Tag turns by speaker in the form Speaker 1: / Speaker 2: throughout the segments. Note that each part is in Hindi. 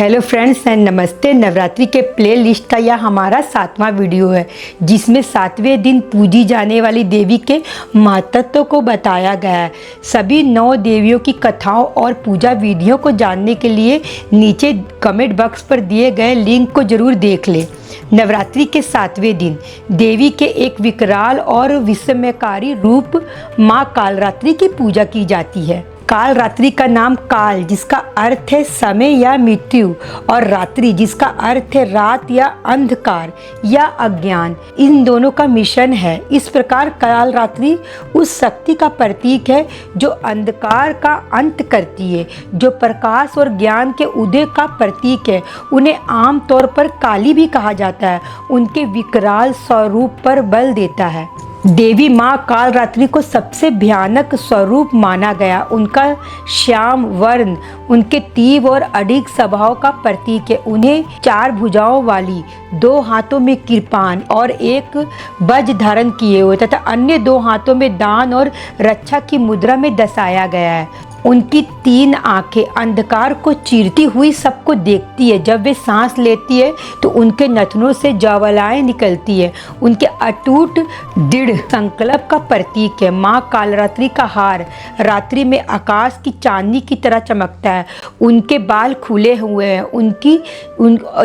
Speaker 1: हेलो फ्रेंड्स एंड नमस्ते। नवरात्रि के प्ले लिस्ट का यह हमारा 7वां वीडियो है, जिसमें 7वें दिन पूजी जाने वाली देवी के महत्व को बताया गया है। सभी 9 देवियों की कथाओं और पूजा विधियों को जानने के लिए नीचे कमेंट बॉक्स पर दिए गए लिंक को जरूर देख लें। नवरात्रि के 7वें दिन देवी के एक विकराल और विस्मयकारी रूप माँ कालरात्रि की पूजा की जाती है। कालरात्रि का नाम काल, जिसका अर्थ है समय या मृत्यु, और रात्रि, जिसका अर्थ है रात या अंधकार या अज्ञान, इन दोनों का मिश्रण है। इस प्रकार कालरात्रि उस शक्ति का प्रतीक है जो अंधकार का अंत करती है, जो प्रकाश और ज्ञान के उदय का प्रतीक है। उन्हें आमतौर पर काली भी कहा जाता है। उनके विकराल स्वरूप पर बल देता है। देवी माँ कालरात्रि को सबसे भयानक स्वरूप माना गया। उनका श्याम वर्ण उनके तीव्र और अडिग स्वभाव का प्रतीक है। उन्हें 4 भुजाओं वाली, 2 हाथों में कृपाण और 1 वज्र धारण किए हुए तथा अन्य 2 हाथों में दान और रक्षा की मुद्रा में दर्शाया गया है। उनकी 3 आंखें अंधकार को चीरती हुई सबको देखती है। जब वे सांस लेती है तो उनके नथनों से ज्वालाएं निकलती है। उनके अटूट दृढ़ संकल्प का प्रतीक है। माँ कालरात्रि का हार रात्रि में आकाश की चांदनी की तरह चमकता है। उनके बाल खुले हुए हैं।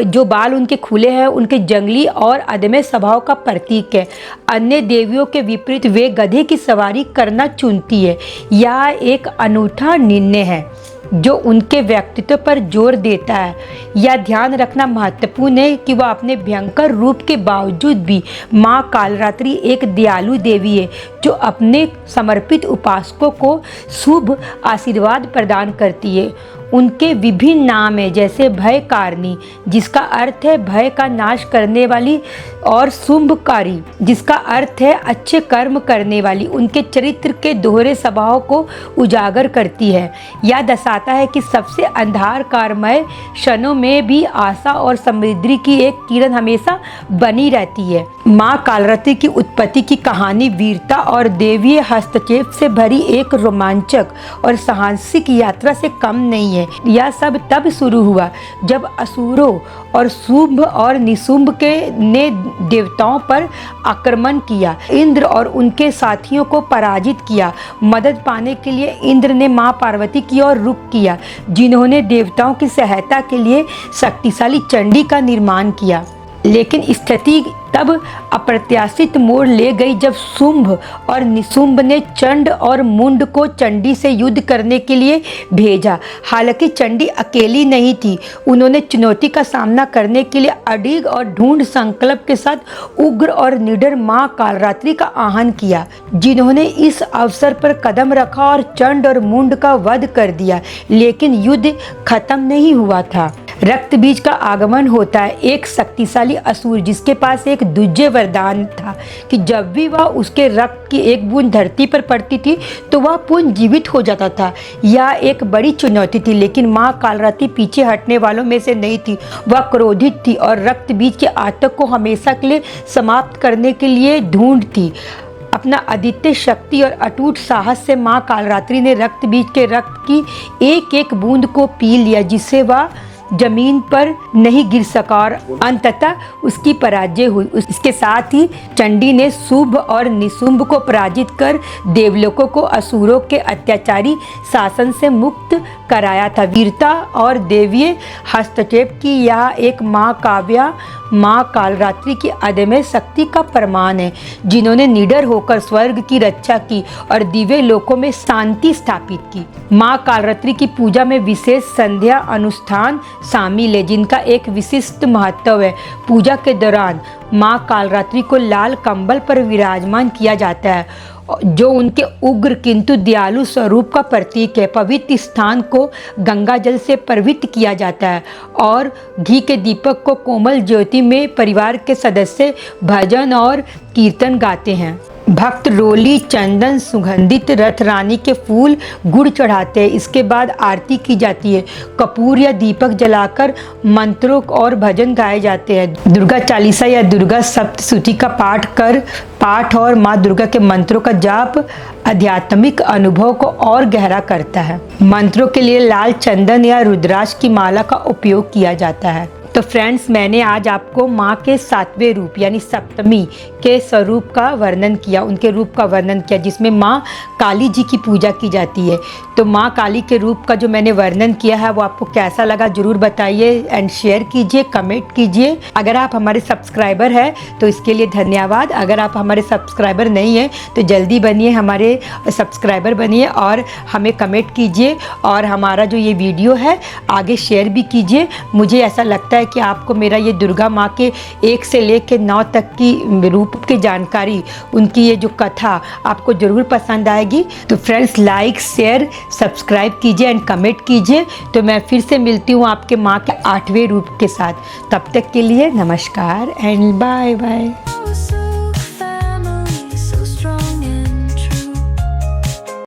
Speaker 1: जो बाल उनके खुले हैं उनके जंगली और अदम्य स्वभाव का प्रतीक है। अन्य देवियों के विपरीत वे गधे की सवारी करना चुनती है। यह एक अनूठा निर्णय है जो उनके व्यक्तित्व पर जोर देता है। यह ध्यान रखना महत्वपूर्ण है कि वह अपने भयंकर रूप के बावजूद भी माँ कालरात्रि एक दयालु देवी है जो अपने समर्पित उपासकों को शुभ आशीर्वाद प्रदान करती है। उनके विभिन्न नाम हैं, जैसे भयकारिणी, जिसका अर्थ है भय का नाश करने वाली, और शुंभकारी, जिसका अर्थ है अच्छे कर्म करने वाली। उनके चरित्र के दोहरे स्वभाव को उजागर करती है। यह दर्शाता है कि सबसे अंधकारमय क्षणों में भी आशा और समृद्धि की एक किरण हमेशा बनी रहती है। माँ कालरात्रि की उत्पत्ति की कहानी वीरता और देवीय हस्तक्षेप से भरी एक रोमांचक और साहसिक यात्रा से कम नहीं है। यह सब तब शुरू हुआ जब असुरों और शुंभ और निशुंभ ने देवताओं पर आक्रमण किया। इंद्र और उनके साथियों को पराजित किया। मदद पाने के लिए इंद्र ने मां पार्वती की ओर रुख किया, जिन्होंने देवताओं की सहायता के लिए शक्तिशाली चंडी का निर्माण किया। लेकिन स्थिति तब अप्रत्याशित मोड़ ले गई जब शुंभ और निशुंभ ने चंड और मुंड को चंडी से युद्ध करने के लिए भेजा। हालांकि चंडी अकेली नहीं थी। उन्होंने चुनौती का सामना करने के लिए अडिग और ढूंढ संकल्प के साथ उग्र और निडर माँ कालरात्रि का आह्वान किया, जिन्होंने इस अवसर पर कदम रखा और चंड और मुंड का वध कर दिया। लेकिन युद्ध खत्म नहीं हुआ था। रक्त बीज का आगमन होता है, एक शक्तिशाली असुर जिसके पास एक दुर्जय वरदान था कि जब भी वह उसके रक्त की एक बूंद धरती पर पड़ती थी तो वह पुनः जीवित हो जाता था। यह एक बड़ी चुनौती थी, लेकिन माँ कालरात्रि पीछे हटने वालों में से नहीं थी। वह क्रोधित थी और रक्त बीज के आतंक को हमेशा के लिए समाप्त करने के लिए ढूंढती। अपना अद्वितीय शक्ति और अटूट साहस से माँ कालरात्रि ने रक्त बीज के रक्त की एक एक बूंद को पी लिया, जिससे वह जमीन पर नहीं गिर सका और अंततः उसकी पराजय हुई। इसके साथ ही चंडी ने शुंभ और निशुंभ को पराजित कर देवलोकों को असुरों के अत्याचारी शासन से मुक्त कराया था। वीरता और देवीय हस्तक्षेप की यह एक महाकाव्य माँ कालरात्रि की अदम्य शक्ति का प्रमाण है, जिन्होंने निडर होकर स्वर्ग की रक्षा की और दिव्य लोकों में शांति स्थापित की। माँ कालरात्रि की पूजा में विशेष संध्या अनुष्ठान शामिल है, जिनका एक विशिष्ट महत्व है। पूजा के दौरान माँ कालरात्रि को लाल कंबल पर विराजमान किया जाता है, जो उनके उग्र किंतु दयालु स्वरूप का प्रतीक है। पवित्र स्थान को गंगा जल से पवित्र किया जाता है और घी के दीपक को कोमल ज्योति में परिवार के सदस्य भजन और कीर्तन गाते हैं। भक्त रोली, चंदन, सुगंधित रथ रानी के फूल, गुड़ चढ़ाते हैं। इसके बाद आरती की जाती है। कपूर या दीपक जलाकर मंत्रों और भजन गाए जाते हैं। दुर्गा चालीसा या दुर्गा सप्तशती का पाठ और माँ दुर्गा के मंत्रों का जाप आध्यात्मिक अनुभव को और गहरा करता है। मंत्रों के लिए लाल चंदन या रुद्राक्ष की माला का उपयोग किया जाता है। तो फ्रेंड्स, मैंने आज आपको माँ के 7वें रूप यानी सप्तमी के स्वरूप का वर्णन किया, उनके रूप का वर्णन किया, जिसमें माँ काली जी की पूजा की जाती है। तो माँ काली के रूप का जो मैंने वर्णन किया है वो आपको कैसा लगा ज़रूर बताइए एंड शेयर कीजिए, कमेंट कीजिए। अगर आप हमारे सब्सक्राइबर हैं तो इसके लिए धन्यवाद। अगर आप हमारे सब्सक्राइबर नहीं हैं तो जल्दी बनिए, हमारे सब्सक्राइबर बनिए और हमें कमेंट कीजिए और हमारा जो ये वीडियो है आगे शेयर भी कीजिए। मुझे ऐसा लगता है कि आपको मेरा ये दुर्गा माँ के 1 से लेकर 9 तक की रूप की जानकारी, उनकी ये जो कथा आपको ज़रूर पसंद आएगी। तो फ्रेंड्स, लाइक, शेयर, सब्सक्राइब कीजिए एंड कमेंट कीजिए। तो मैं फिर से मिलती हूँ आपके माँ के 8वें रूप के साथ। तब तक के लिए नमस्कार एंड बाय बाय।